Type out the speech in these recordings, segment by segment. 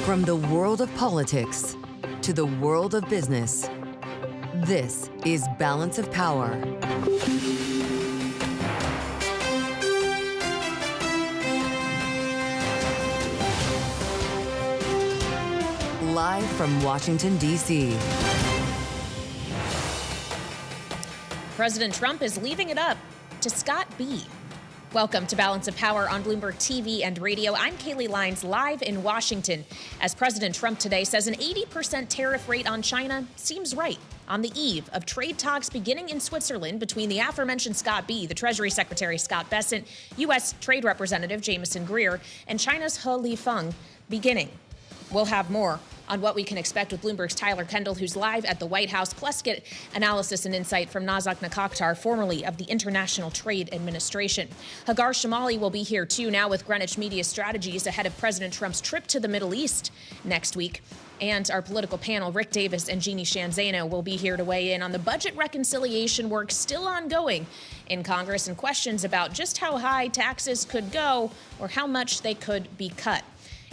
From the world of politics to the world of business, this is Balance of Power. Live from Washington, D.C. President Trump is leaving it up to Scott B. Welcome to Balance of Power on Bloomberg TV and radio. I'm Kailey Leinz, live in Washington, as President Trump today says an 80% tariff rate on China seems right on the eve of trade talks beginning in Switzerland between the aforementioned Scott B., the Treasury Secretary Scott Bessent, U.S. Trade Representative Jamieson Greer, and China's He Lifeng beginning. We'll have more on what we can expect with Bloomberg's Tyler Kendall, who's live at the White House, plus get analysis and insight from Nazak Nikakhtar, formerly of the International Trade Administration. Hagar Chemali will be here, too, now with Greenwich media strategies ahead of President Trump's trip to the Middle East next week. And our political panel, Rick Davis and Jeanne Zaino, will be here to weigh in on the budget reconciliation work still ongoing in Congress and questions about just how high taxes could go or how much they could be cut.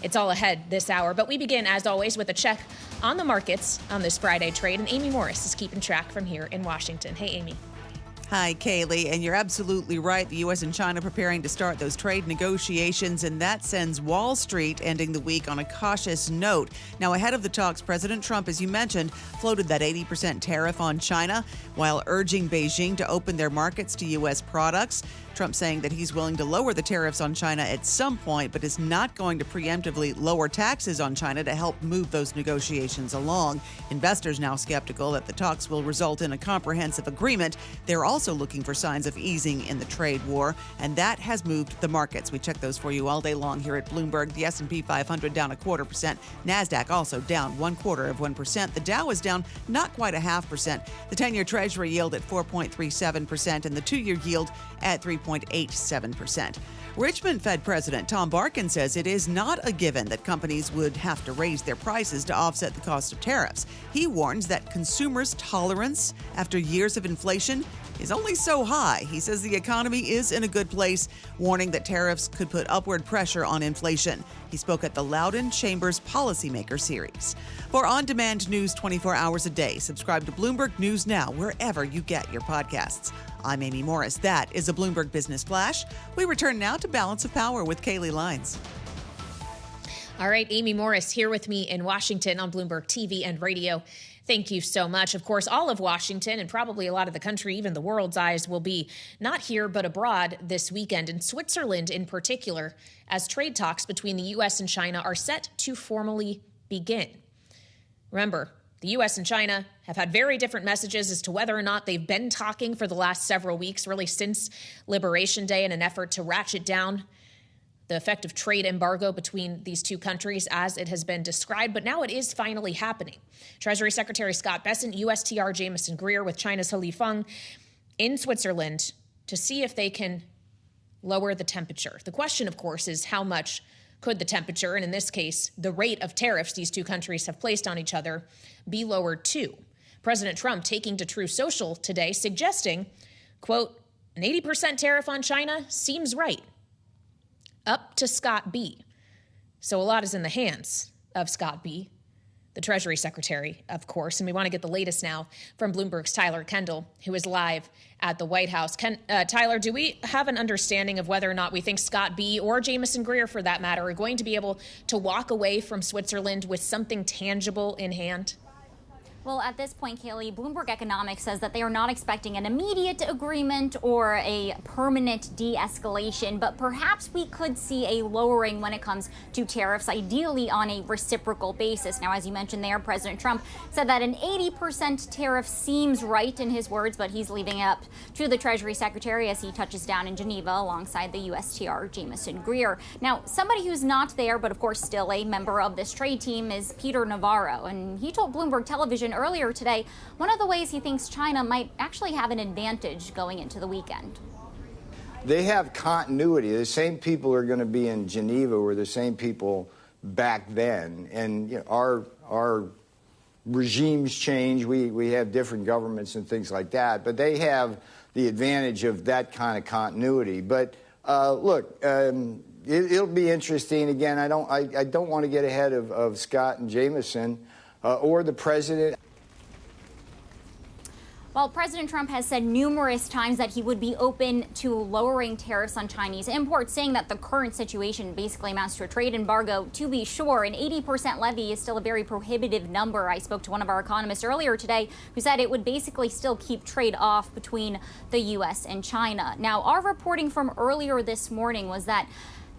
It's all ahead this hour, but we begin, as always, with a check on the markets on this Friday trade, and Amy Morris is keeping track from here in Washington. Hey, Amy. Hi, Kailey, and you're absolutely right. The U.S. and China preparing to start those trade negotiations, and that sends Wall Street ending the week on a cautious note. Now, ahead of the talks, President Trump, as you mentioned, floated that 80% tariff on China while urging Beijing to open their markets to U.S. products. Trump saying that he's willing to lower the tariffs on China at some point, but is not going to preemptively lower taxes on China to help move those negotiations along. Investors now skeptical that the talks will result in a comprehensive agreement. They're also looking for signs of easing in the trade war, and that has moved the markets. We check those for you all day long here at Bloomberg. The S&P 500 down 0.25%. Nasdaq also down 0.25%. The Dow is down not quite 0.5%. The 10-year Treasury yield at 4.37% and the 2-year yield at 3.87%. Richmond Fed President Tom Barkin says it is not a given that companies would have to raise their prices to offset the cost of tariffs. He warns that consumers' tolerance after years of inflation is only so high. He says the economy is in a good place, warning that tariffs could put upward pressure on inflation. He spoke at the Loudon Chambers Policymaker Series. For on-demand news 24 hours a day, subscribe to Bloomberg News Now wherever you get your podcasts. I'm Amy Morris. That is a Bloomberg Business Flash. We return now to Balance of Power with Kailey Leinz. All right, Amy Morris here with me in Washington on Bloomberg TV and radio. Thank you so much. Of course, all of Washington and probably a lot of the country, even the world's eyes, will be not here but abroad this weekend, in Switzerland in particular, as trade talks between the U.S. and China are set to formally begin. Remember, the U.S. and China have had very different messages as to whether or not they've been talking for the last several weeks, really since Liberation Day, in an effort to ratchet down the effective trade embargo between these two countries as it has been described. But now it is finally happening. Treasury Secretary Scott Bessent, USTR Jamieson Greer with China's He Lifeng in Switzerland to see if they can lower the temperature. The question, of course, is how much could the temperature, and in this case, the rate of tariffs these two countries have placed on each other, be lowered to? President Trump taking to Truth Social today, suggesting, quote, an 80% tariff on China seems right. Up to Scott B. So a lot is in the hands of Scott B., the Treasury Secretary, of course. And we want to get the latest now from Bloomberg's Tyler Kendall, who is live at the White House. Tyler, do we have an understanding of whether or not we think Scott B. or Jamieson Greer, for that matter, are going to be able to walk away from Switzerland with something tangible in hand? Well, at this point, Kailey, Bloomberg Economics says that they are not expecting an immediate agreement or a permanent de-escalation, but perhaps we could see a lowering when it comes to tariffs, ideally on a reciprocal basis. Now, as you mentioned there, President Trump said that an 80% tariff seems right in his words, but he's leaving it up to the Treasury Secretary as he touches down in Geneva alongside the USTR Jamieson Greer. Now, somebody who's not there, but of course still a member of this trade team, is Peter Navarro, and he told Bloomberg Television earlier today one of the ways he thinks China might actually have an advantage going into the weekend. They have continuity. The same people are going to be in Geneva were the same people back then. And you know, our regimes change. We have different governments and things like that. But they have the advantage of that kind of continuity. But look, it'll be interesting. Again, I don't want to get ahead of Scott and Jameson or the president. Well, President Trump has said numerous times that he would be open to lowering tariffs on Chinese imports, saying that the current situation basically amounts to a trade embargo. To be sure, an 80% levy is still a very prohibitive number. I spoke to one of our economists earlier today who said it would basically still keep trade off between the U.S. and China. Now, our reporting from earlier this morning was that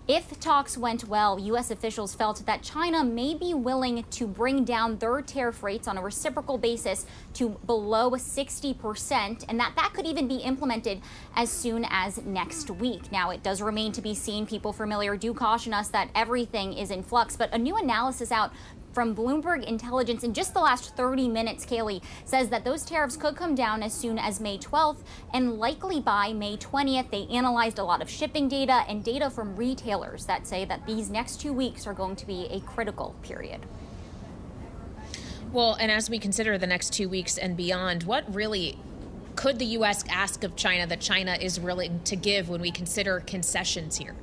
if talks went well, U.S. officials felt that China may be willing to bring down their tariff rates on a reciprocal basis to below 60%, and that could even be implemented as soon as next week. Now, it does remain to be seen. People familiar do caution us that everything is in flux, but a new analysis out from Bloomberg Intelligence in just the last 30 minutes, Kailey, says that those tariffs could come down as soon as May 12th and likely by May 20th. They analyzed a lot of shipping data and data from retailers that say that these next 2 weeks are going to be a critical period. Well, and as we consider the next 2 weeks and beyond, what really could the U.S. ask of China that China is willing to give when we consider concessions here?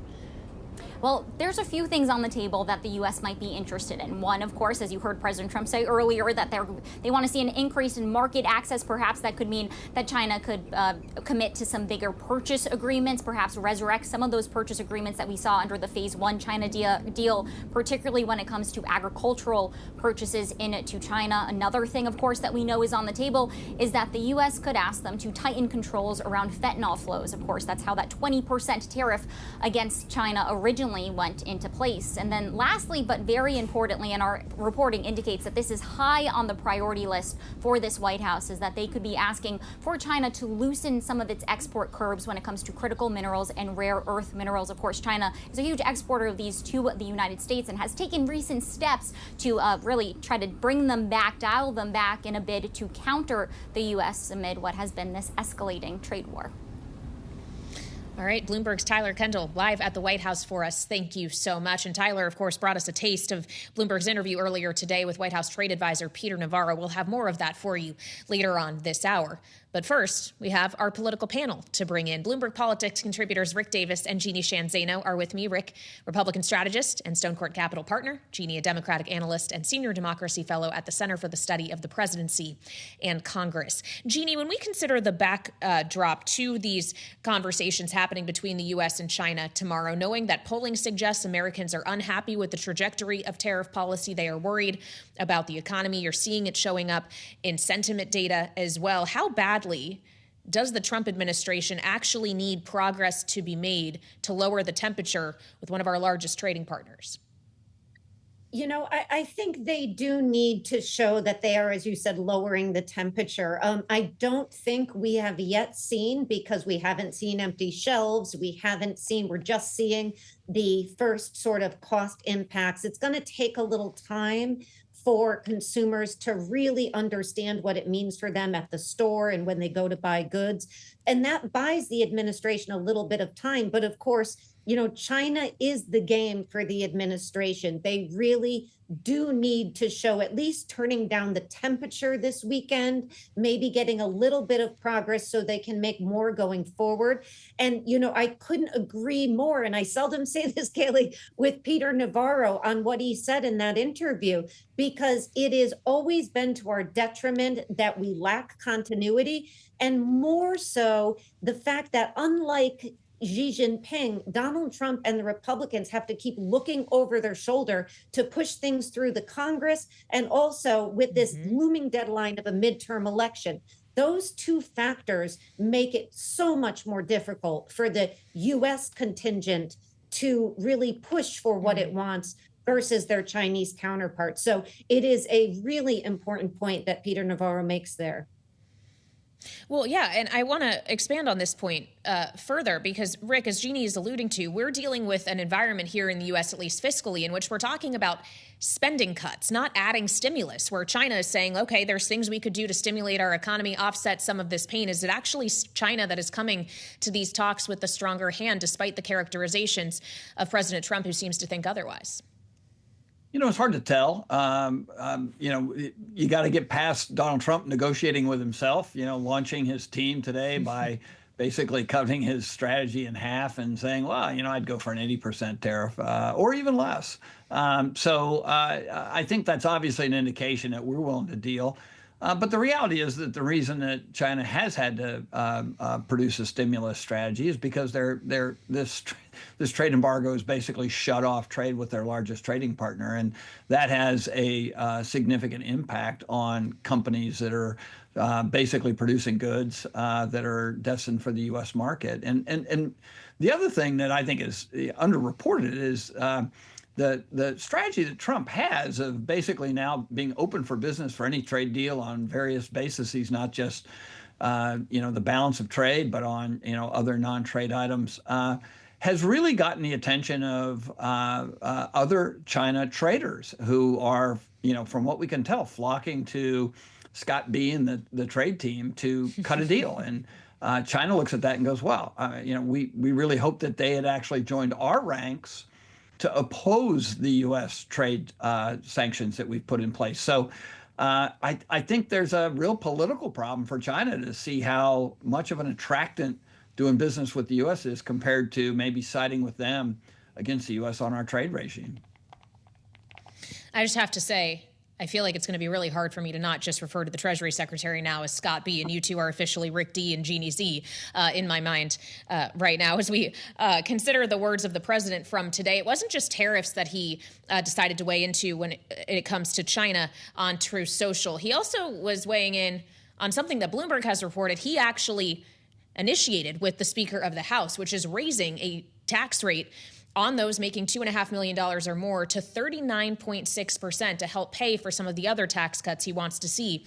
Well, there's a few things on the table that the U.S. might be interested in. One, of course, as you heard President Trump say earlier, that they want to see an increase in market access. Perhaps that could mean that China could commit to some bigger purchase agreements, perhaps resurrect some of those purchase agreements that we saw under the Phase 1 China deal, particularly when it comes to agricultural purchases into China. Another thing, of course, that we know is on the table is that the U.S. could ask them to tighten controls around fentanyl flows. Of course, that's how that 20% tariff against China originally went into place. And then lastly, but very importantly, and our reporting indicates that this is high on the priority list for this White House, is that they could be asking for China to loosen some of its export curbs when it comes to critical minerals and rare earth minerals. Of course, China is a huge exporter of these to the United States and has taken recent steps to really try to bring them back, dial them back in a bid to counter the U.S. amid what has been this escalating trade war. All right, Bloomberg's Tyler Kendall live at the White House for us. Thank you so much. And Tyler, of course, brought us a taste of Bloomberg's interview earlier today with White House trade advisor Peter Navarro. We'll have more of that for you later on this hour. But first, we have our political panel to bring in. Bloomberg Politics contributors Rick Davis and Jeanne Zaino are with me. Rick, Republican strategist and Stonecourt Capital partner. Jeanne, a Democratic analyst and senior democracy fellow at the Center for the Study of the Presidency and Congress. Jeanne, when we consider the backdrop to these conversations happening between the U.S. and China tomorrow, knowing that polling suggests Americans are unhappy with the trajectory of tariff policy, they are worried about the economy. You're seeing it showing up in sentiment data as well. How badly does the Trump administration actually need progress to be made to lower the temperature with one of our largest trading partners? You know, I think they do need to show that they are, as you said, lowering the temperature. I don't think we have yet seen, because we haven't seen empty shelves. We're just seeing the first sort of cost impacts. It's going to take a little time for consumers to really understand what it means for them at the store and when they go to buy goods. And that buys the administration a little bit of time. But of course, you know, China is the game for the administration. They really do need to show at least turning down the temperature this weekend, maybe getting a little bit of progress so they can make more going forward. And, you know, I couldn't agree more. And I seldom say this, Kailey, with Peter Navarro on what he said in that interview, because it has always been to our detriment that we lack continuity. And more so, the fact that unlike Xi Jinping, Donald Trump and the Republicans have to keep looking over their shoulder to push things through the Congress, and also with this looming deadline of a midterm election. Those two factors make it so much more difficult for the U.S. contingent to really push for what it wants versus their Chinese counterparts. So it is a really important point that Peter Navarro makes there. Well, yeah, and I want to expand on this point further because, Rick, as Jeanne is alluding to, we're dealing with an environment here in the U.S., at least fiscally, in which we're talking about spending cuts, not adding stimulus, where China is saying, okay, there's things we could do to stimulate our economy, offset some of this pain. Is it actually China that is coming to these talks with the stronger hand, despite the characterizations of President Trump, who seems to think otherwise? You know, it's hard to tell. You know, you got to get past Donald Trump negotiating with himself, you know, launching his team today by basically cutting his strategy in half and saying, well, I'd go for an 80% tariff or even less. So I think that's obviously an indication that we're willing to deal. But the reality is that the reason that China has had to produce a stimulus strategy is because this trade embargo has basically shut off trade with their largest trading partner, and that has a significant impact on companies that are basically producing goods that are destined for the U.S. market. And the other thing that I think is underreported is the strategy that Trump has of basically now being open for business for any trade deal on various bases, not just the balance of trade, but on other non-trade items, has really gotten the attention of other China traders who are, from what we can tell, flocking to Scott B and the trade team to cut a deal. And China looks at that and goes, well, we really hope that they had actually joined our ranks to oppose the U.S. trade sanctions that we've put in place. So I think there's a real political problem for China to see how much of an attractant doing business with the U.S. is compared to maybe siding with them against the U.S. on our trade regime. I just have to say, I feel like it's going to be really hard for me to not just refer to the Treasury Secretary now as Scott B, and you two are officially Rick D and Jeanne Z in my mind right now as we consider the words of the president from today. It wasn't just tariffs that he decided to weigh into when it comes to China on Truth Social. He also was weighing in on something that Bloomberg has reported he actually initiated with the Speaker of the House, which is raising a tax rate on those making $2.5 million or more to 39.6% to help pay for some of the other tax cuts he wants to see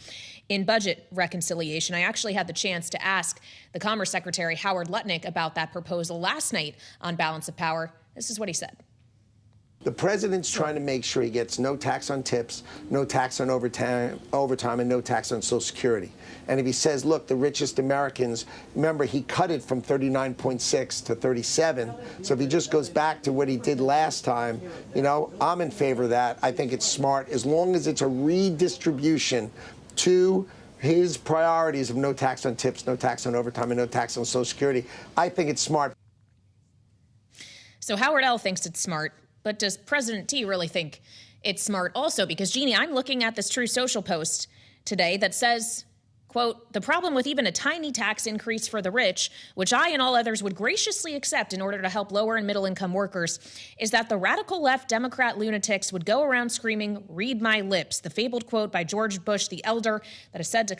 in budget reconciliation. I actually had the chance to ask the Commerce Secretary, Howard Lutnick, about that proposal last night on Balance of Power. This is what he said. The president's trying to make sure he gets no tax on tips, no tax on overtime, and no tax on Social Security. And if he says, look, the richest Americans, remember, he cut it from 39.6 to 37. So if he just goes back to what he did last time, I'm in favor of that. I think it's smart, as long as it's a redistribution to his priorities of no tax on tips, no tax on overtime, and no tax on Social Security. I think it's smart. So Howard L. thinks it's smart. But does President T really think it's smart also? Because, Jeanne, I'm looking at this True Social post today that says, quote, the problem with even a tiny tax increase for the rich, which I and all others would graciously accept in order to help lower and middle income workers, is that the radical left Democrat lunatics would go around screaming, read my lips, the fabled quote by George Bush the elder that is said to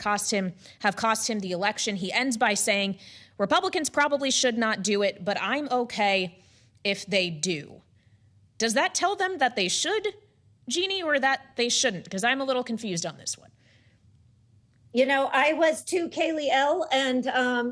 have cost him the election. He ends by saying, Republicans probably should not do it, but I'm okay if they do. Does that tell them that they should, Jeanne, or that they shouldn't? Because I'm a little confused on this one. I was too, Kailey L, and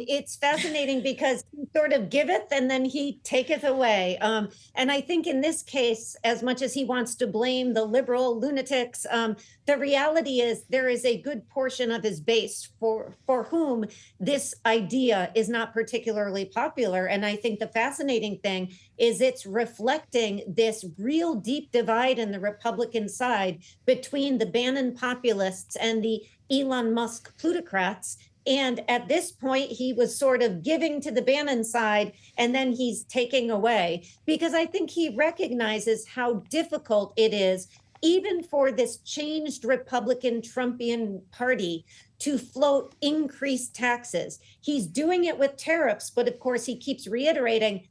it's fascinating because he sort of giveth and then he taketh away. And I think in this case, as much as he wants to blame the liberal lunatics, the reality is there is a good portion of his base for whom this idea is not particularly popular. And I think the fascinating thing is it's reflecting this real deep divide in the Republican side between the Bannon populists and the Elon Musk plutocrats. And at this point, he was sort of giving to the Bannon side, and then he's taking away, because I think he recognizes how difficult it is, even for this changed Republican Trumpian party, to float increased taxes. He's doing it with tariffs, but of course, he keeps reiterating,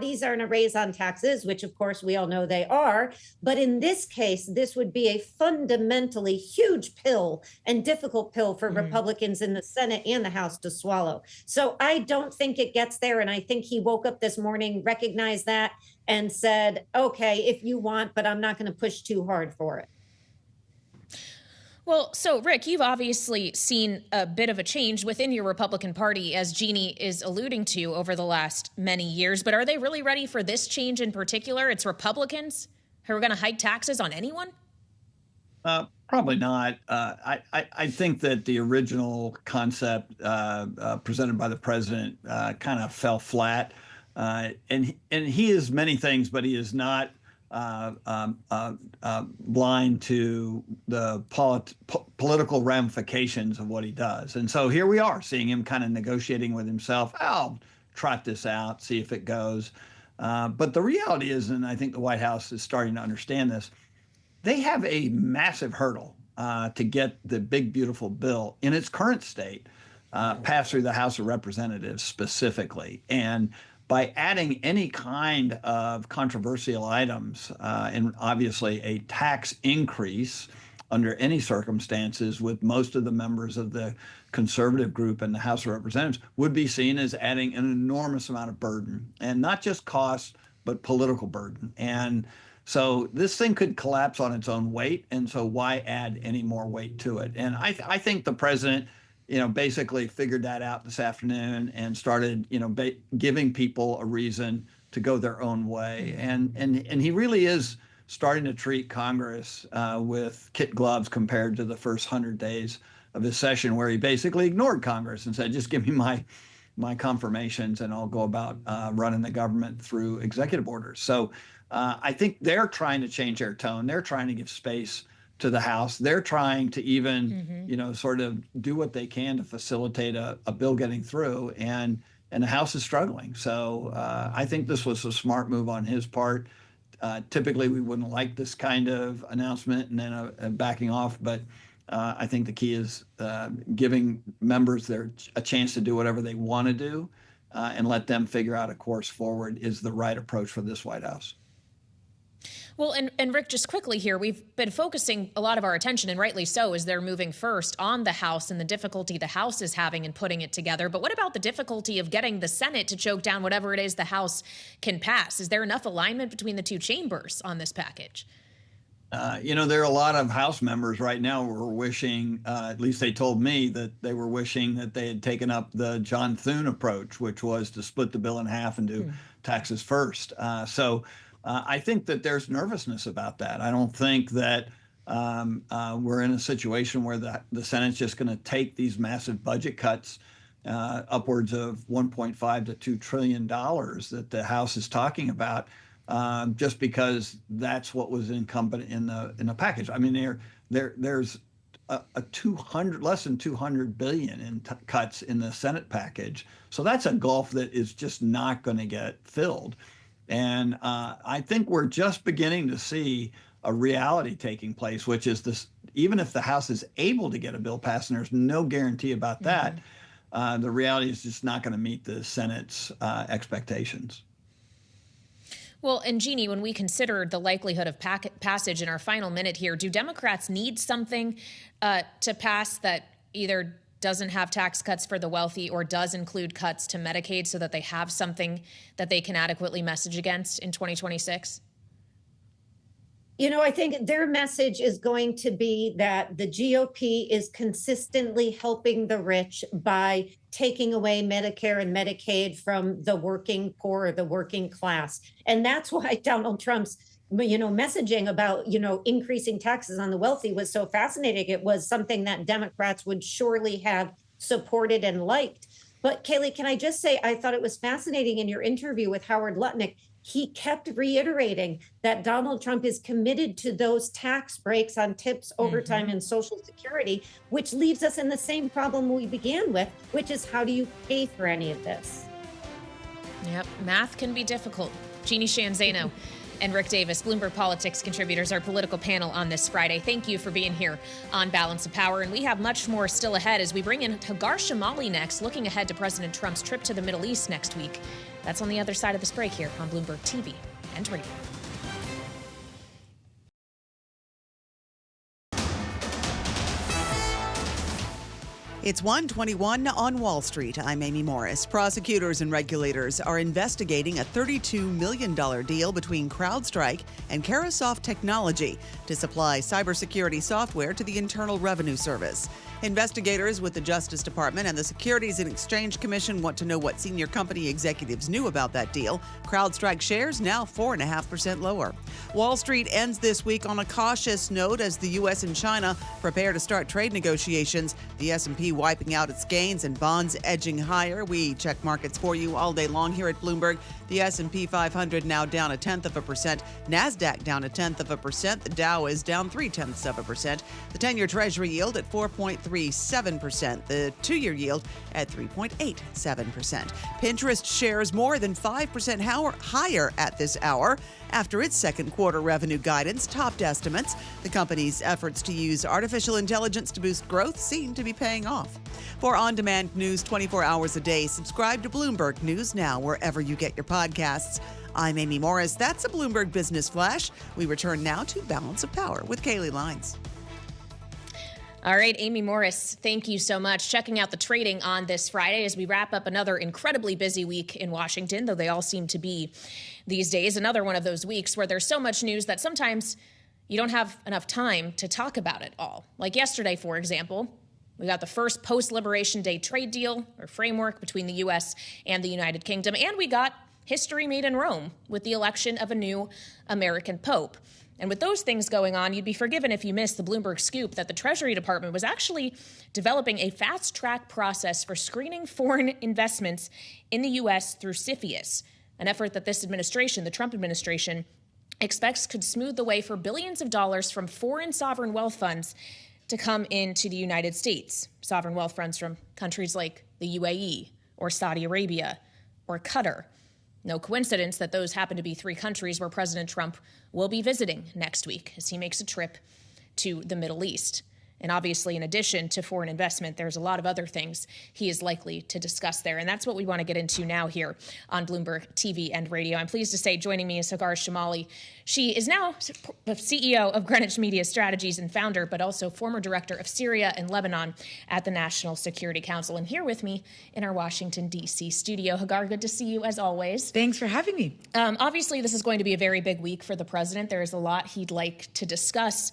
these aren't a raise on taxes, which of course we all know they are. But in this case, this would be a fundamentally huge pill and difficult pill for Republicans in the Senate and the House to swallow. So I don't think it gets there. And I think he woke up this morning, recognized that, and said, okay, if you want, but I'm not going to push too hard for it. Well, so, Rick, you've obviously seen a bit of a change within your Republican Party, as Jeanne is alluding to, over the last many years. But are they really ready for this change in particular? It's Republicans who are going to hike taxes on anyone? Probably not. I think that the original concept presented by the president kind of fell flat. And he is many things, but he is not blind to the political ramifications of what he does. And so here we are, seeing him kind of negotiating with himself. I'll trot this out, see if it goes. But the reality is, and I think the White House is starting to understand this, they have a massive hurdle to get the big, beautiful bill in its current state passed through the House of Representatives specifically. And by adding any kind of controversial items, and obviously a tax increase under any circumstances with most of the members of the conservative group in the House of Representatives, would be seen as adding an enormous amount of burden, and not just cost, but political burden. And so this thing could collapse on its own weight, and so why add any more weight to it? And I think the president, basically figured that out this afternoon and started, giving people a reason to go their own way. And he really is starting to treat Congress with kid gloves compared to the first 100 days of his session, where he basically ignored Congress and said, just give me my confirmations and I'll go about running the government through executive orders. So I think they're trying to change their tone. They're trying to give space to the House. They're trying to even, sort of do what they can to facilitate a bill getting through, and the House is struggling. So I think this was a smart move on his part. Typically, we wouldn't like this kind of announcement and then backing off, but I think the key is giving members a chance to do whatever they want to do and let them figure out a course forward is the right approach for this White House. Well, and Rick, just quickly here, we've been focusing a lot of our attention, and rightly so, as they're moving first on the House and the difficulty the House is having in putting it together. But what about the difficulty of getting the Senate to choke down whatever it is the House can pass? Is there enough alignment between the two chambers on this package? There are a lot of House members right now who are wishing, at least they told me, that they were wishing that they had taken up the John Thune approach, which was to split the bill in half and do taxes first. So I think that there's nervousness about that. I don't think that we're in a situation where the Senate's just going to take these massive budget cuts, upwards of $1.5 to $2 trillion that the House is talking about, just because that's what was incumbent in the package. I mean, there's less than $200 billion in cuts in the Senate package. So that's a gulf that is just not going to get filled. And I think we're just beginning to see a reality taking place, which is this: even if the House is able to get a bill passed, and there's no guarantee about that, the reality is just not going to meet the Senate's expectations. Well, and Jeanne, when we consider the likelihood of passage in our final minute here, do Democrats need something to pass that either doesn't have tax cuts for the wealthy or does include cuts to Medicaid so that they have something that they can adequately message against in 2026? I think their message is going to be that the GOP is consistently helping the rich by taking away Medicare and Medicaid from the working poor, the working class. And that's why Donald Trump's messaging about, increasing taxes on the wealthy was so fascinating. It was something that Democrats would surely have supported and liked. But Kailey, can I just say, I thought it was fascinating in your interview with Howard Lutnick. He kept reiterating that Donald Trump is committed to those tax breaks on tips, overtime, and Social Security, which leaves us in the same problem we began with, which is how do you pay for any of this? Yep, math can be difficult. Jeanne Zaino and Rick Davis, Bloomberg Politics contributors, our political panel on this Friday. Thank you for being here on Balance of Power. And we have much more still ahead as we bring in Hagar Chemali next, looking ahead to President Trump's trip to the Middle East next week. That's on the other side of this break here on Bloomberg TV and radio. It's 1:21 on Wall Street. I'm Amy Morris. Prosecutors and regulators are investigating a $32 million deal between CrowdStrike and Carahsoft Technology to supply cybersecurity software to the Internal Revenue Service. Investigators with the Justice Department and the Securities and Exchange Commission want to know what senior company executives knew about that deal. CrowdStrike shares now 4.5% lower. Wall Street ends this week on a cautious note as the U.S. and China prepare to start trade negotiations. The S&P wiping out its gains and bonds edging higher. We check markets for you all day long here at Bloomberg. The S&P 500 now down 0.1%. Nasdaq down 0.1%. The Dow is down 0.3%. The 10-year Treasury yield at 4.37%. The 2-year yield at 3.87%. Pinterest shares more than 5% higher at this hour after its second quarter revenue guidance topped estimates. The company's efforts to use artificial intelligence to boost growth seem to be paying off. For on-demand news 24 hours a day, subscribe to Bloomberg News Now wherever you get your podcasts. I'm Amy Morris. That's a Bloomberg Business Flash. We return now to Balance of Power with Kailey Leinz. All right, Amy Morris, thank you so much. Checking out the trading on this Friday as we wrap up another incredibly busy week in Washington, though they all seem to be these days. Another one of those weeks where there's so much news that sometimes you don't have enough time to talk about it all. Like yesterday, for example, we got the first post-Liberation Day trade deal or framework between the U.S. and the United Kingdom, and we got history made in Rome with the election of a new American pope. And with those things going on, you'd be forgiven if you missed the Bloomberg scoop that the Treasury Department was actually developing a fast-track process for screening foreign investments in the U.S. through CFIUS, an effort that this administration, the Trump administration, expects could smooth the way for billions of dollars from foreign sovereign wealth funds to come into the United States. Sovereign wealth funds from countries like the UAE or Saudi Arabia or Qatar. No coincidence that those happen to be three countries where President Trump will be visiting next week as he makes a trip to the Middle East. And obviously, in addition to foreign investment, there's a lot of other things he is likely to discuss there. And that's what we want to get into now here on Bloomberg TV and radio. I'm pleased to say joining me is Hagar Chemali. She is now the CEO of Greenwich Media Strategies and founder, but also former director of Syria and Lebanon at the National Security Council. And here with me in our Washington, D.C. studio. Hagar, good to see you as always. Thanks for having me. Obviously, this is going to be a very big week for the president. There is a lot he'd like to discuss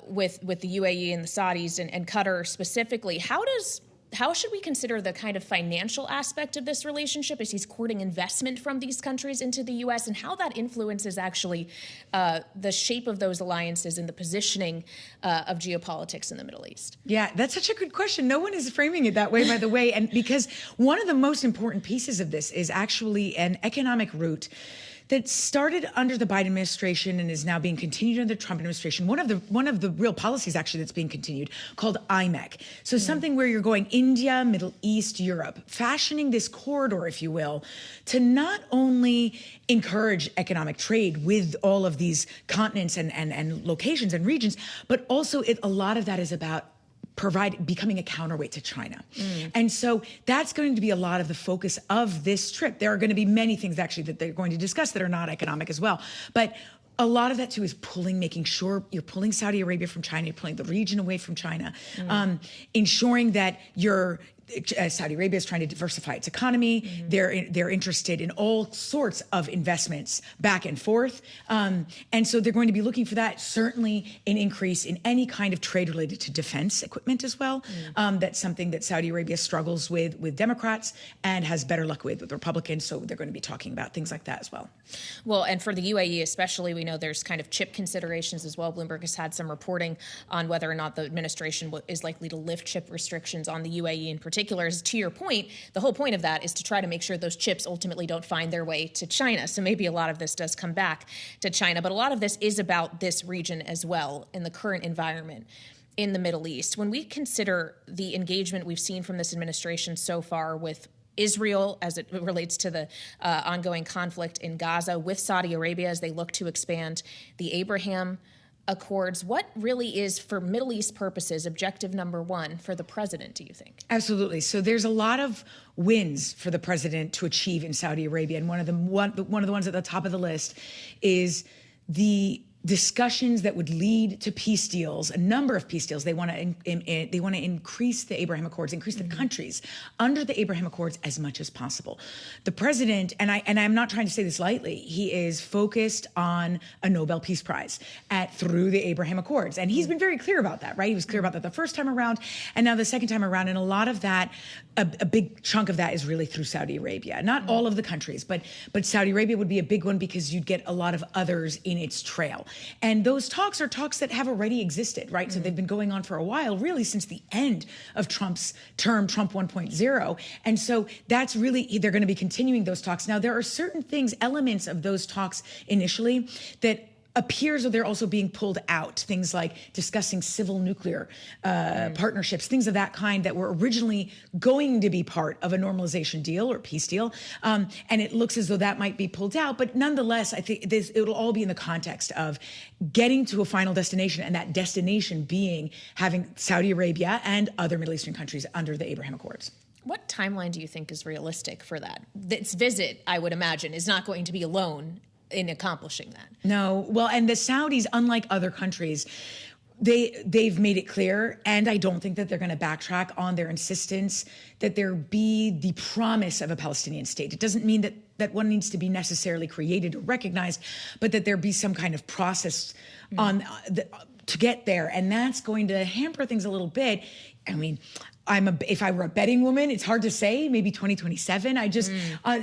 with the UAE and the Saudis and Qatar specifically. How should we consider the kind of financial aspect of this relationship as he's courting investment from these countries into the U.S. and how that influences actually the shape of those alliances and the positioning of geopolitics in the Middle East? Yeah, that's such a good question. No one is framing it that way, by the way. And because one of the most important pieces of this is actually an economic route that started under the Biden administration and is now being continued under the Trump administration. One of the real policies actually that's being continued called IMEC. So something where you're going India, Middle East, Europe, fashioning this corridor, if you will, to not only encourage economic trade with all of these continents and locations and regions, but also a lot of that is about becoming a counterweight to China. And so that's going to be a lot of the focus of this trip. There are going to be many things actually that they're going to discuss that are not economic as well. But a lot of that too is making sure you're pulling Saudi Arabia from China, you're pulling the region away from China, ensuring that Saudi Arabia is trying to diversify its economy. They're interested in all sorts of investments back and forth. And so they're going to be looking for that, certainly an increase in any kind of trade related to defense equipment as well. That's something that Saudi Arabia struggles with Democrats and has better luck with Republicans. So they're going to be talking about things like that as well. Well, and for the UAE especially, we know there's kind of chip considerations as well. Bloomberg has had some reporting on whether or not the administration is likely to lift chip restrictions on the UAE in particular. Is to your point, the whole point of that is to try to make sure those chips ultimately don't find their way to China. So maybe a lot of this does come back to China, but a lot of this is about this region as well in the current environment in the Middle East. When we consider the engagement we've seen from this administration so far with Israel as it relates to the ongoing conflict in Gaza, with Saudi Arabia as they look to expand the Abraham Accords, what really is, for Middle East purposes, objective number one for the president, do you think? Absolutely. So there's a lot of wins for the president to achieve in Saudi Arabia. And one of the ones at the top of the list is the discussions that would lead to peace deals, a number of peace deals. They want to increase the Abraham Accords, increase the countries under the Abraham Accords as much as possible. The president, and I'm not trying to say this lightly, he is focused on a Nobel Peace Prize through the Abraham Accords. And he's been very clear about that, right? He was clear about that the first time around and now the second time around. And a lot of that, a big chunk of that is really through Saudi Arabia. Not all of the countries, but Saudi Arabia would be a big one because you'd get a lot of others in its trail. And those talks are talks that have already existed, right? So they've been going on for a while, really since the end of Trump's term, Trump 1.0. And so that's really, they're going to be continuing those talks. Now, there are certain things, elements of those talks initially that appears that they're also being pulled out. Things like discussing civil nuclear partnerships, things of that kind that were originally going to be part of a normalization deal or peace deal. And it looks as though that might be pulled out. But nonetheless, I think it'll all be in the context of getting to a final destination, and that destination being having Saudi Arabia and other Middle Eastern countries under the Abraham Accords. What timeline do you think is realistic for that? This visit, I would imagine, is not going to be alone in accomplishing that. No. Well, and the Saudis, unlike other countries, they've made it clear, and I don't think that they're going to backtrack on their insistence that there be the promise of a Palestinian state. It doesn't mean that one needs to be necessarily created or recognized, but that there be some kind of process to get there. And that's going to hamper things a little bit. I mean, if I were a betting woman, it's hard to say, maybe 2027.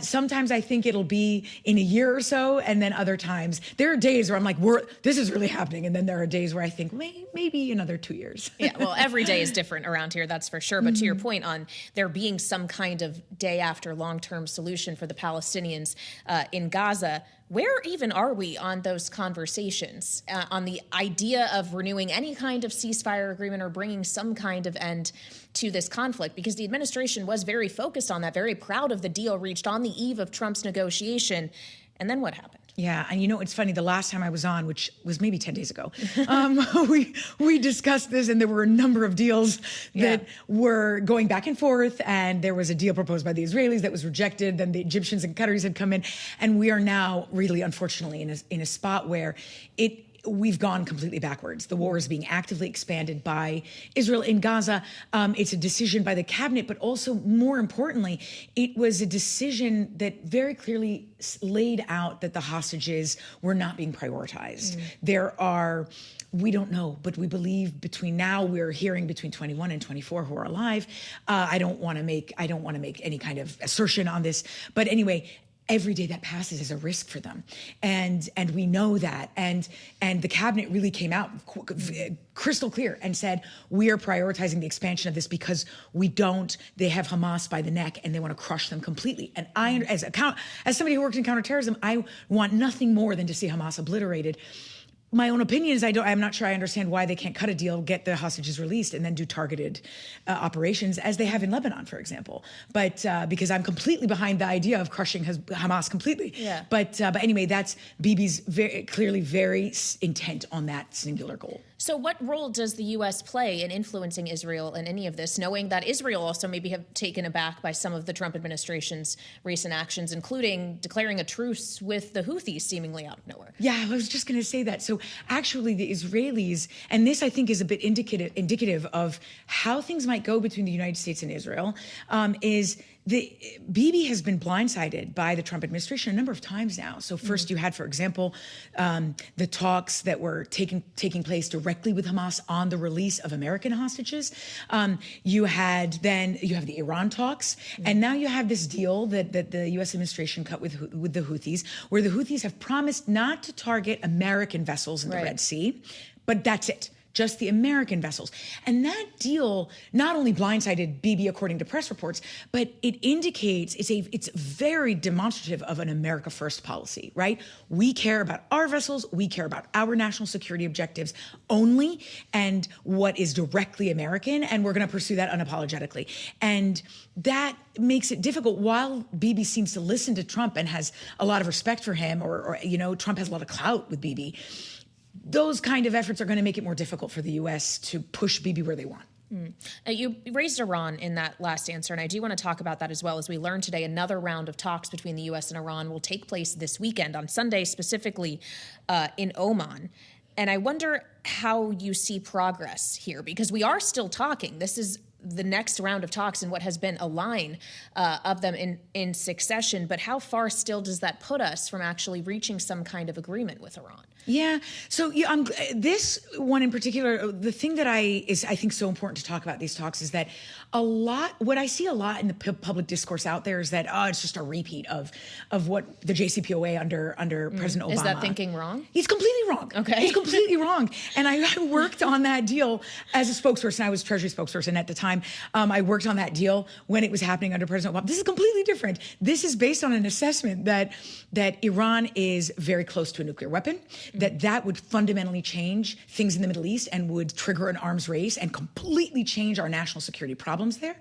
Sometimes I think it'll be in a year or so. And then other times there are days where I'm like, this is really happening. And then there are days where I think maybe another 2 years. Yeah, well, every day is different around here, that's for sure. But to your point on there being some kind of day after long-term solution for the Palestinians in Gaza, where even are we on those conversations, on the idea of renewing any kind of ceasefire agreement or bringing some kind of end to this conflict? Because the administration was very focused on that, very proud of the deal reached on the eve of Trump's negotiation. And then what happened? Yeah, and it's funny, the last time I was on, which was maybe 10 days ago, we discussed this, and there were a number of deals that were going back and forth, and there was a deal proposed by the Israelis that was rejected, then the Egyptians and Qataris had come in, and we are now really, unfortunately, in a spot where we've gone completely backwards. The war is being actively expanded by Israel in Gaza. It's a decision by the cabinet, but also more importantly, it was a decision that very clearly laid out that the hostages were not being prioritized. We don't know, but we believe we're hearing between 21 and 24 who are alive. I don't want to make any kind of assertion on this, but anyway, every day that passes is a risk for them. And we know that. And the cabinet really came out crystal clear and said, we are prioritizing the expansion of this because they have Hamas by the neck and they want to crush them completely. And as somebody who works in counterterrorism, I want nothing more than to see Hamas obliterated. My own opinion is I'm not sure I understand why they can't cut a deal, get the hostages released, and then do targeted operations as they have in Lebanon, for example. But because I'm completely behind the idea of crushing Hamas completely. Yeah. But anyway, that's Bibi's clearly very intent on that singular goal. So what role does the U.S. play in influencing Israel in any of this, knowing that Israel also maybe have taken aback by some of the Trump administration's recent actions, including declaring a truce with the Houthis seemingly out of nowhere? Yeah, I was just going to say that. So actually the Israelis, and this I think is a bit indicative of how things might go between the United States and Israel, is Bibi has been blindsided by the Trump administration a number of times now. So first you had, for example, the talks that were taking place directly with Hamas on the release of American hostages. You have the Iran talks, and now you have this deal that the U.S. administration cut with the Houthis, where the Houthis have promised not to target American vessels in the Red Sea, but that's it. Just the American vessels. And that deal not only blindsided Bibi, according to press reports, but it indicates it's very demonstrative of an America First policy, right? We care about our vessels, we care about our national security objectives only, and what is directly American, and we're going to pursue that unapologetically. And that makes it difficult. While Bibi seems to listen to Trump and has a lot of respect for him, or Trump has a lot of clout with Bibi, those kind of efforts are going to make it more difficult for the U.S. to push Bibi where they want. You raised Iran in that last answer, and I do want to talk about that as well. As we learned today, another round of talks between the U.S. and Iran will take place this weekend, on Sunday specifically, in Oman. And I wonder how you see progress here, because we are still talking. This is the next round of talks in what has been a line of them in succession. But how far still does that put us from actually reaching some kind of agreement with Iran? Yeah. So this one in particular, the thing that I think so important to talk about these talks is that what I see a lot in the public discourse out there is that, it's just a repeat of what the JCPOA under President Obama. Is that thinking wrong? He's completely wrong. Okay. He's completely wrong. And I worked on that deal as a spokesperson. I was Treasury spokesperson at the time. I worked on that deal when it was happening under President Obama. This is completely different. This is based on an assessment that Iran is very close to a nuclear weapon, that would fundamentally change things in the Middle East and would trigger an arms race and completely change our national security problems there.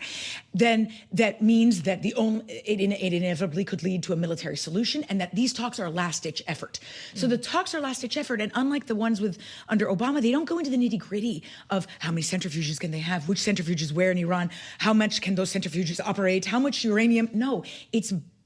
Then that means that it inevitably could lead to a military solution, and that these talks are a last-ditch effort. So the talks are a last-ditch effort, and unlike the ones under Obama, they don't go into the nitty-gritty of how many centrifuges can they have, which centrifuges where in Iran, how much can those centrifuges operate, how much uranium. No,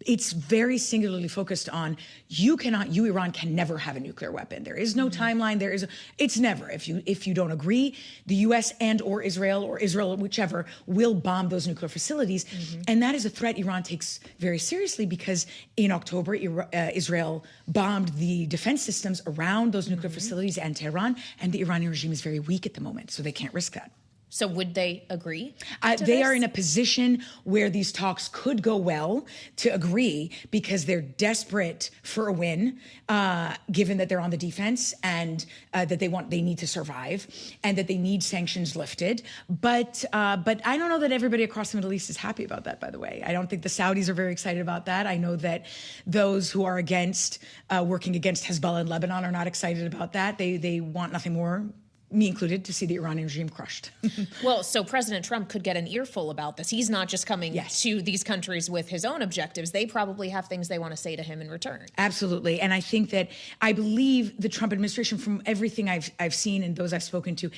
it's very singularly focused on you, Iran, can never have a nuclear weapon. There is no timeline. It's never. If you don't agree, the U.S. or Israel, whichever, will bomb those nuclear facilities. And that is a threat Iran takes very seriously, because in October, Israel bombed the defense systems around those nuclear facilities and Tehran, and the Iranian regime is very weak at the moment, so they can't risk that. So would they agree? They are in a position where these talks could go well to agree, because they're desperate for a win, given that they're on the defense and that they need to survive and that they need sanctions lifted. But I don't know that everybody across the Middle East is happy about that, by the way. I don't think the Saudis are very excited about that. I know that those who are working against Hezbollah in Lebanon are not excited about that. They want nothing more, me included, to see the Iranian regime crushed. Well, so President Trump could get an earful about this. He's not just coming to these countries with his own objectives. They probably have things they want to say to him in return. Absolutely. And I believe the Trump administration, from everything I've seen and those I've spoken to,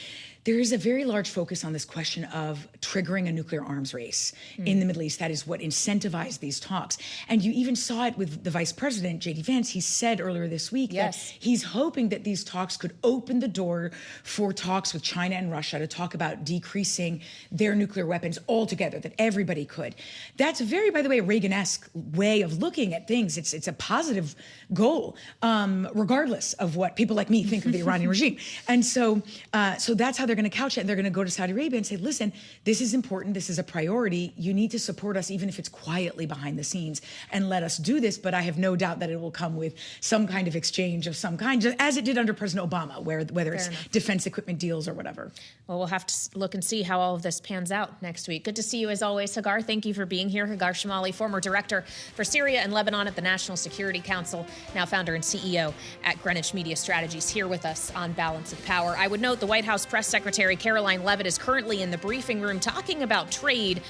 there is a very large focus on this question of triggering a nuclear arms race in the Middle East. That is what incentivized these talks. And you even saw it with the Vice President, J.D. Vance. He said earlier this week that he's hoping that these talks could open the door for talks with China and Russia to talk about decreasing their nuclear weapons altogether, that everybody could. That's very, by the way, Reagan-esque way of looking at things. It's a positive goal, regardless of what people like me think of the Iranian regime. And so that's how they're going to couch it. And they're going to go to Saudi Arabia and say, listen, this is important. This is a priority. You need to support us, even if it's quietly behind the scenes, and let us do this. But I have no doubt that it will come with some kind of exchange of some kind, as it did under President Obama, whether it's defense equipment deals or whatever. Well, we'll have to look and see how all of this pans out next week. Good to see you as always, Hagar. Thank you for being here. Hagar Chemali, former director for Syria and Lebanon at the National Security Council, now founder and CEO at Greenwich Media Strategies, here with us on Balance of Power. I would note the White House Press Secretary Caroline Leavitt is currently in the briefing room talking about trade.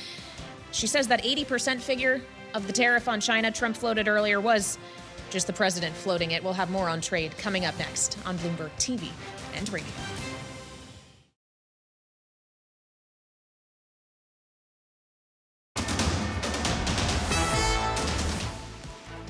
She says that 80% figure of the tariff on China Trump floated earlier was just the president floating it. We'll have more on trade coming up next on Bloomberg TV and radio.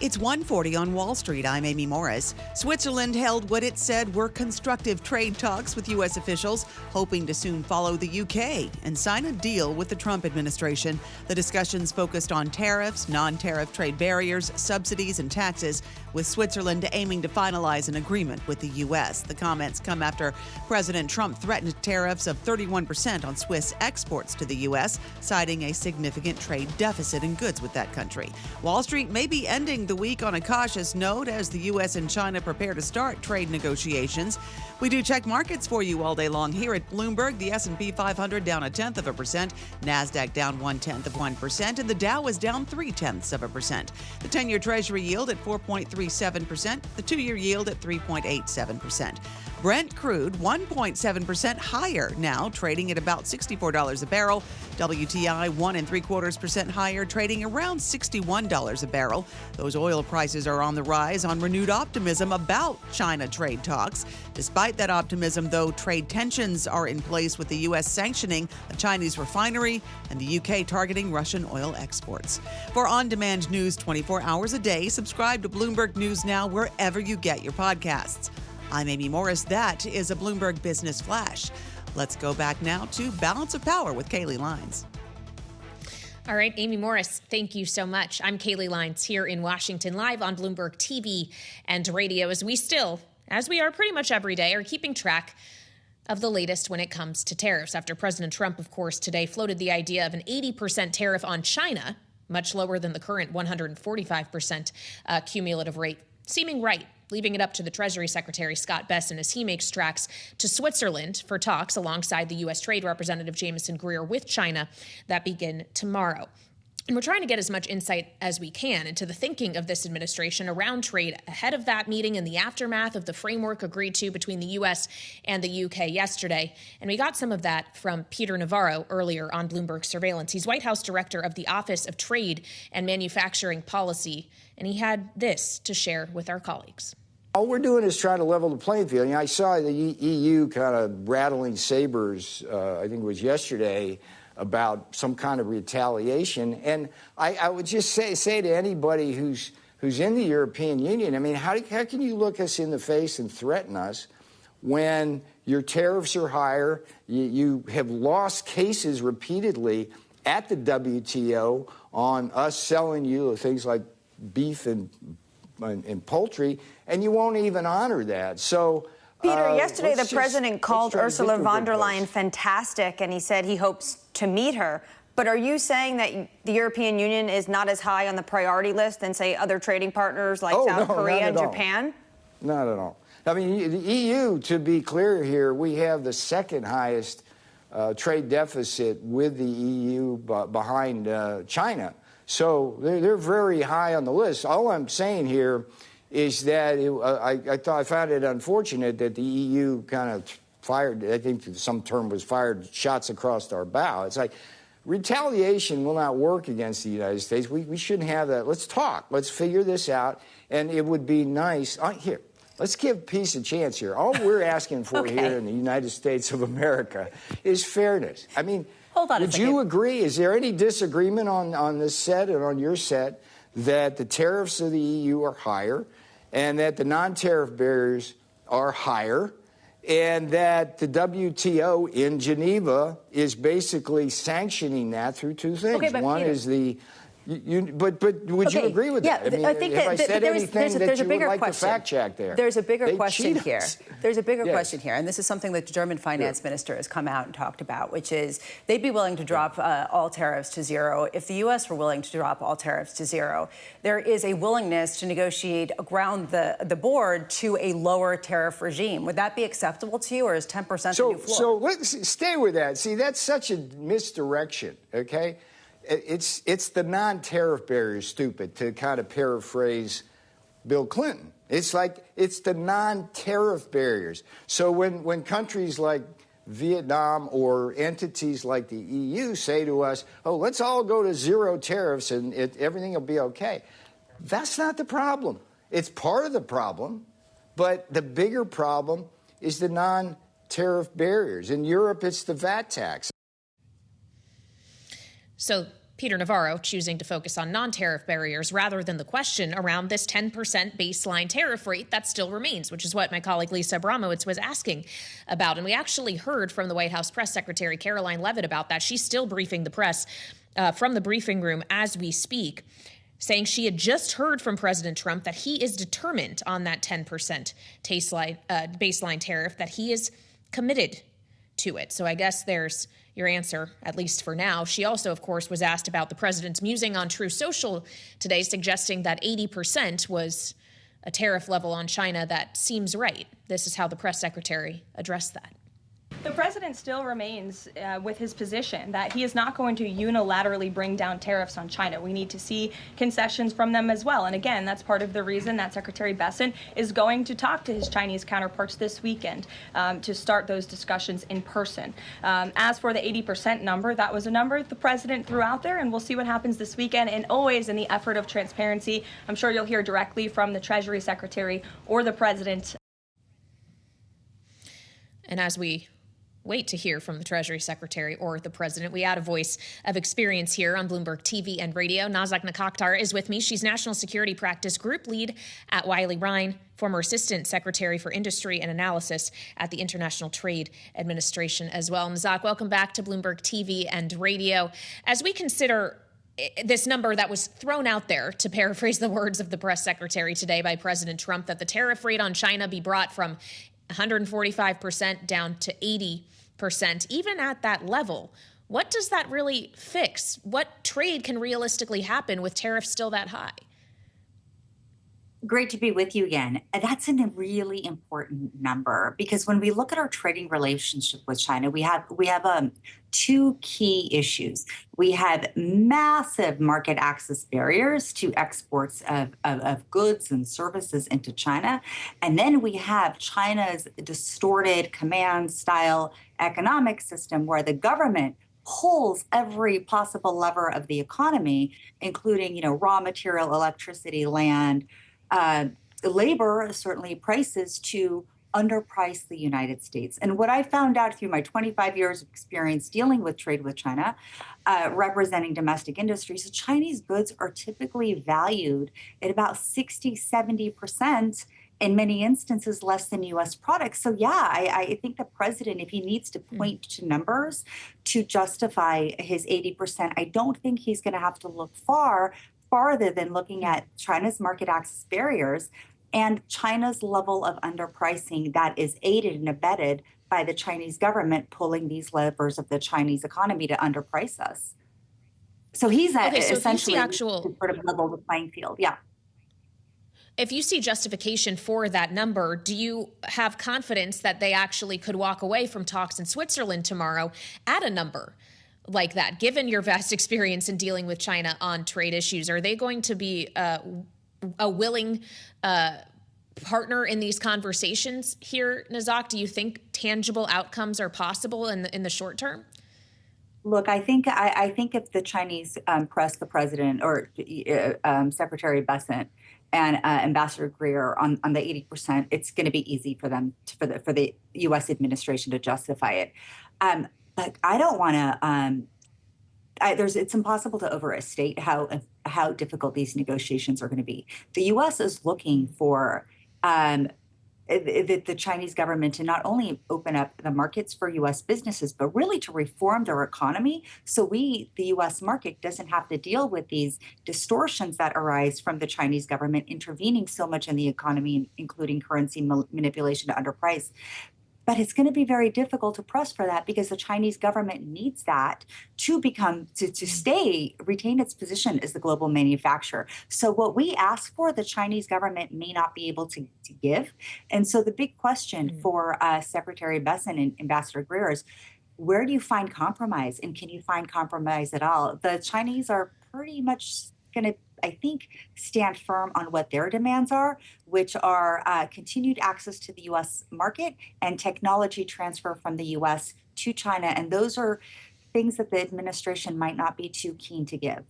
It's 1:40 on Wall Street. I'm Amy Morris. Switzerland held what it said were constructive trade talks with U.S. officials, hoping to soon follow the U.K. and sign a deal with the Trump administration. The discussions focused on tariffs, non-tariff trade barriers, subsidies, and taxes, with Switzerland aiming to finalize an agreement with the U.S. The comments come after President Trump threatened tariffs of 31% on Swiss exports to the U.S., citing a significant trade deficit in goods with that country. Wall Street may be ending the week on a cautious note as the U.S. and China prepare to start trade negotiations. We do check markets for you all day long here at Bloomberg. The S&P 500 down 0.1%, Nasdaq down 0.1%, and the Dow is down 0.3%. The 10-year Treasury yield at 4.37%, the 2-year yield at 3.87%. Brent crude 1.7% higher now, trading at about $64 a barrel. WTI 1.75% higher, trading around $61 a barrel. Those oil prices are on the rise on renewed optimism about China trade talks. Despite that optimism, though, trade tensions are in place, with the U.S. sanctioning a Chinese refinery and the U.K. targeting Russian oil exports. For on-demand news 24 hours a day, subscribe to Bloomberg News Now wherever you get your podcasts. I'm Amy Morris. That is a Bloomberg Business Flash. Let's go back now to Balance of Power with Kailey Leinz. All right, Amy Morris, thank you so much. I'm Kailey Leinz here in Washington, live on Bloomberg TV and radio, as we still as we are pretty much every day, are keeping track of the latest when it comes to tariffs. After President Trump, of course, today floated the idea of an 80% tariff on China, much lower than the current 145% cumulative rate, seeming right, leaving it up to the Treasury Secretary Scott Bessent as he makes tracks to Switzerland for talks alongside the U.S. Trade Representative Jamieson Greer with China that begin tomorrow. And we're trying to get as much insight as we can into the thinking of this administration around trade ahead of that meeting and the aftermath of the framework agreed to between the U.S. and the U.K. yesterday. And we got some of that from Peter Navarro earlier on Bloomberg Surveillance. He's White House Director of the Office of Trade and Manufacturing Policy, and he had this to share with our colleagues. All we're doing is trying to level the playing field. I saw the EU kind of rattling sabers, I think it was yesterday, about some kind of retaliation. And I would just say to anybody who's in the European Union, I mean, how can you look us in the face and threaten us when your tariffs are higher? You have lost cases repeatedly at the WTO on us selling you things like beef and poultry, and you won't even honor that. So Peter, yesterday the president called Ursula von der Leyen fantastic, and he said he hopes to meet her. But are you saying that the European Union is not as high on the priority list than, say, other trading partners like South Korea and Japan? Not at all. I mean, the EU, to be clear here, we have the second highest trade deficit with the EU behind China. So they're very high on the list. All I'm saying here is that I found it unfortunate that the EU kind of fired, I think some term was fired shots across our bow. It's like retaliation will not work against the United States. We shouldn't have that. Let's talk. Let's figure this out. And it would be nice. Here, let's give peace a chance here. All we're asking for here in the United States of America is fairness. I mean, would you agree? Is there any disagreement on this set and on your set that the tariffs of the EU are higher and that the non-tariff barriers are higher and that the WTO in Geneva is basically sanctioning that through two things? Okay, but one Peter, is the... but would you agree with that? I mean, I think if I said anything that you would like to fact check there. There's a bigger question here. There's a bigger question here, and this is something that the German finance minister has come out and talked about, which is they'd be willing to drop all tariffs to zero if the U.S. were willing to drop all tariffs to zero. There is a willingness to negotiate around the board to a lower tariff regime. Would that be acceptable to you, or is 10% the new floor? So let's stay with that. See, that's such a misdirection, okay? It's the non-tariff barriers, stupid, to kind of paraphrase Bill Clinton. It's like it's the non-tariff barriers. So when countries like Vietnam or entities like the EU say to us, oh, let's all go to zero tariffs and everything will be okay. That's not the problem. It's part of the problem, but the bigger problem is the non-tariff barriers. In Europe, it's the VAT tax. So Peter Navarro choosing to focus on non-tariff barriers rather than the question around this 10% baseline tariff rate that still remains, which is what my colleague Lisa Abramowitz was asking about. And we actually heard from the White House Press Secretary Caroline Leavitt about that. She's still briefing the press from the briefing room as we speak, saying she had just heard from President Trump that he is determined on that 10% baseline tariff, that he is committed to it. So I guess there's your answer, at least for now. She also, of course, was asked about the president's musing on True Social today, suggesting that 80% was a tariff level on China that seems right. This is how the press secretary addressed that. The president still remains with his position that he is not going to unilaterally bring down tariffs on China. We need to see concessions from them as well. And again, that's part of the reason that Secretary Bessent is going to talk to his Chinese counterparts this weekend to start those discussions in person. As for the 80% number, that was a number the president threw out there, and we'll see what happens this weekend. And always in the effort of transparency, I'm sure you'll hear directly from the Treasury Secretary or the president. And as we wait to hear from the Treasury Secretary or the President, we add a voice of experience here on Bloomberg TV and radio. Nazak Nikakhtar is with me. She's National Security Practice Group Lead at Wiley. Rein, former Assistant Secretary for Industry and Analysis at the International Trade Administration as well. Nazak, welcome back to Bloomberg TV and radio. As we consider this number that was thrown out there, to paraphrase the words of the press secretary today by President Trump, that the tariff rate on China be brought from 145% down to 80%. Even at that level, what does that really fix? What trade can realistically happen with tariffs still that high? Great to be with you again. That's a really important number, because when we look at our trading relationship with China, we have two key issues. We have massive market access barriers to exports of goods and services into China. And then we have China's distorted command style economic system where the government pulls every possible lever of the economy, including, raw material, electricity, land, labor, certainly prices, to underprice the United States. And what I found out through my 25 years of experience dealing with trade with China, representing domestic industries, Chinese goods are typically valued at about 60, 70%, in many instances less than U.S. products. So yeah, I think the president, if he needs to point to numbers to justify his 80%, I don't think he's going to have to look farther than looking at China's market access barriers and China's level of underpricing that is aided and abetted by the Chinese government pulling these levers of the Chinese economy to underprice us. So he's essentially sort of level the playing field. Yeah. If you see justification for that number, do you have confidence that they actually could walk away from talks in Switzerland tomorrow at a number like that? Given your vast experience in dealing with China on trade issues, are they going to be a willing partner in these conversations here, Nazak? Do you think tangible outcomes are possible in the short term? Look, I think if the Chinese press the president or Secretary Bessent and Ambassador Greer on the 80%, it's going to be easy for them for the U.S. administration to justify it. But I don't want to. It's impossible to overstate how difficult these negotiations are going to be. The U.S. is looking for the Chinese government to not only open up the markets for U.S. businesses, but really to reform their economy so the U.S. market, doesn't have to deal with these distortions that arise from the Chinese government intervening so much in the economy, including currency manipulation to underprice. But it's going to be very difficult to press for that because the Chinese government needs that to retain its position as the global manufacturer. So what we ask for, the Chinese government may not be able to give. And so the big question for Secretary Bessent and Ambassador Greer is, where do you find compromise? And can you find compromise at all? The Chinese are pretty much going to, I think, stand firm on what their demands are, which are continued access to the U.S. market and technology transfer from the U.S. to China. And those are things that the administration might not be too keen to give.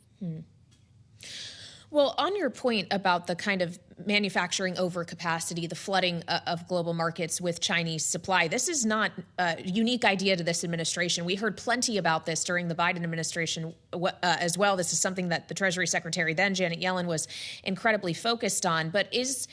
Well, on your point about the kind of manufacturing overcapacity, the flooding of global markets with Chinese supply, this is not a unique idea to this administration. We heard plenty about this during the Biden administration as well. This is something that the Treasury Secretary then, Janet Yellen, was incredibly focused on. But is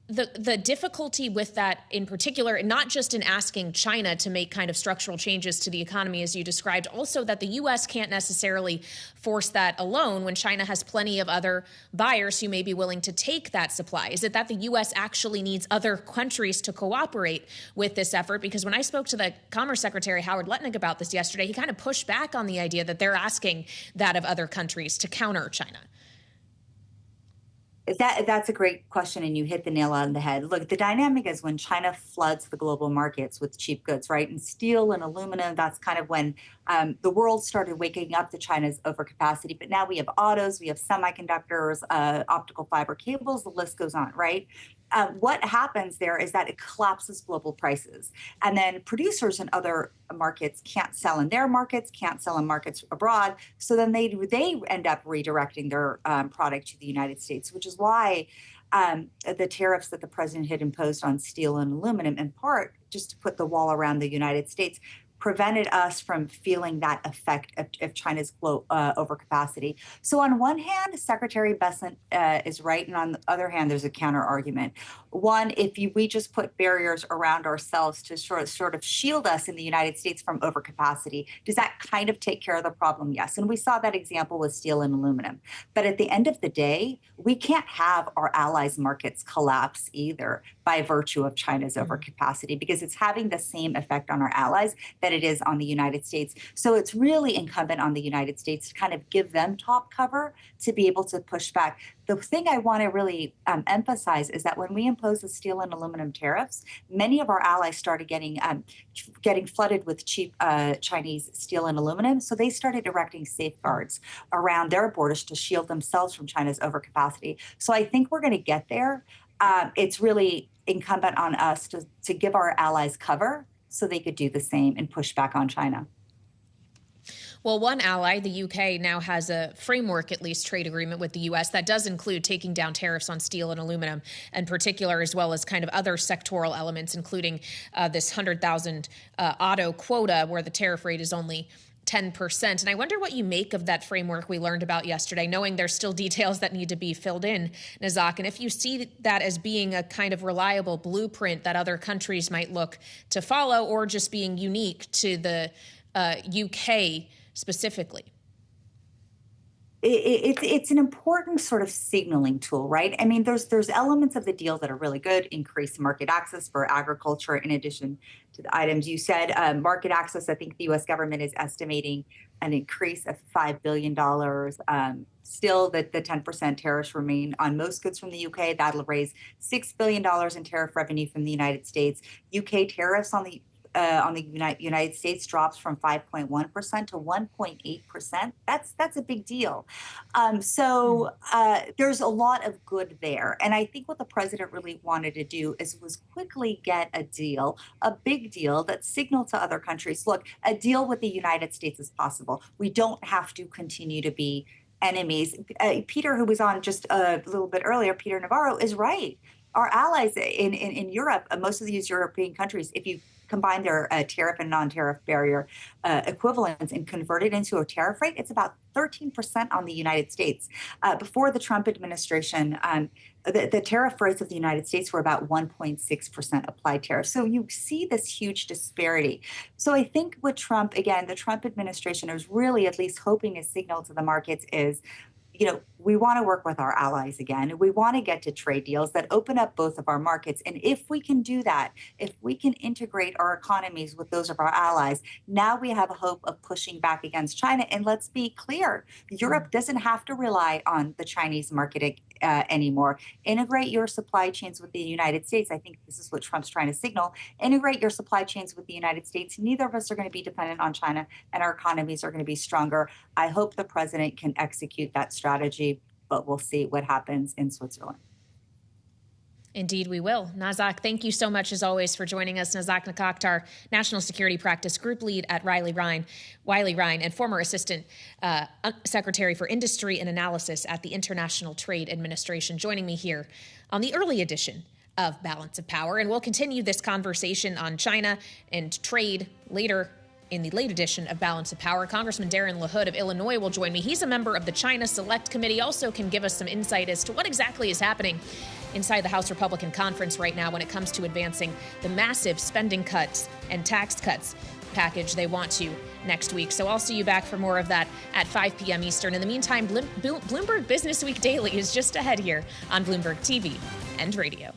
the difficulty with that in particular, not just in asking China to make kind of structural changes to the economy, as you described, also that the U.S. can't necessarily force that alone when China has plenty of other buyers who may be willing to take that supply? Is it that the U.S. actually needs other countries to cooperate with this effort? Because when I spoke to the Commerce Secretary, Howard Lutnick, about this yesterday, he kind of pushed back on the idea that they're asking that of other countries to counter China. That's a great question, and you hit the nail on the head. Look, the dynamic is when China floods the global markets with cheap goods, right? And steel and aluminum, that's kind of when the world started waking up to China's overcapacity. But now we have autos, we have semiconductors, optical fiber cables, the list goes on, right? What happens there is that it collapses global prices. And then producers in other markets can't sell in their markets, can't sell in markets abroad. So then they end up redirecting their product to the United States, which is why the tariffs that the president had imposed on steel and aluminum, in part, just to put the wall around the United States, prevented us from feeling that effect of China's overcapacity. So on one hand, Secretary Bessent is right, and on the other hand, there's a counter argument. One, if we just put barriers around ourselves to sort of shield us in the United States from overcapacity, does that kind of take care of the problem? Yes. And we saw that example with steel and aluminum. But at the end of the day, we can't have our allies' markets collapse either by virtue of China's overcapacity, because it's having the same effect on our allies that it is on the United States. So it's really incumbent on the United States to kind of give them top cover to be able to push back. The thing I want to really emphasize is that when we imposed the steel and aluminum tariffs, many of our allies started getting flooded with cheap Chinese steel and aluminum. So they started erecting safeguards around their borders to shield themselves from China's overcapacity. So I think we're going to get there. It's really incumbent on us to give our allies cover so they could do the same and push back on China. Well, one ally, the UK, now has a framework, at least trade agreement with the U.S. that does include taking down tariffs on steel and aluminum in particular, as well as kind of other sectoral elements, including this 100,000 auto quota where the tariff rate is only 10%. And I wonder what you make of that framework we learned about yesterday, knowing there's still details that need to be filled in, Nazak, and if you see that as being a kind of reliable blueprint that other countries might look to follow, or just being unique to the UK specifically. It's an important sort of signaling tool, right? I mean, there's elements of the deal that are really good, increased market access for agriculture in addition to the items you said. Market access, I think the U.S. government is estimating an increase of $5 billion. Still, the 10% tariffs remain on most goods from the U.K. That'll raise $6 billion in tariff revenue from the United States. U.K. tariffs on the United States drops from 5.1% to 1.8%. That's a big deal. There's a lot of good there. And I think what the president really wanted to do was quickly get a deal, a big deal that signaled to other countries, look, a deal with the United States is possible. We don't have to continue to be enemies. Peter, who was on just a little bit earlier, Peter Navarro, is right. Our allies in Europe, most of these European countries, if you combine their tariff and non-tariff barrier equivalents and convert it into a tariff rate, it's about 13% on the United States. Before the Trump administration, the tariff rates of the United States were about 1.6% applied tariff. So you see this huge disparity. So I think with Trump, again, the Trump administration is really at least hoping to signal to the markets is, we want to work with our allies again. We want to get to trade deals that open up both of our markets. And if we can do that, if we can integrate our economies with those of our allies, now we have a hope of pushing back against China. And let's be clear, Europe doesn't have to rely on the Chinese market anymore. Integrate your supply chains with the United States. I think this is what Trump's trying to signal. Integrate your supply chains with the United States. Neither of us are going to be dependent on China, and our economies are going to be stronger. I hope the president can execute that strategy, but we'll see what happens in Switzerland. Indeed, we will. Nazak, thank you so much, as always, for joining us. Nazak Nikakhtar, National Security Practice Group Lead at Wiley Rein, and former Assistant Secretary for Industry and Analysis at the International Trade Administration, joining me here on the early edition of Balance of Power. And we'll continue this conversation on China and trade later in the late edition of Balance of Power. Congressman Darren LaHood of Illinois will join me. He's a member of the China Select Committee, also can give us some insight as to what exactly is happening inside the House Republican Conference right now when it comes to advancing the massive spending cuts and tax cuts package they want to next week. So I'll see you back for more of that at 5 p.m. Eastern. In the meantime, Bloomberg Business Week Daily is just ahead here on Bloomberg TV and radio.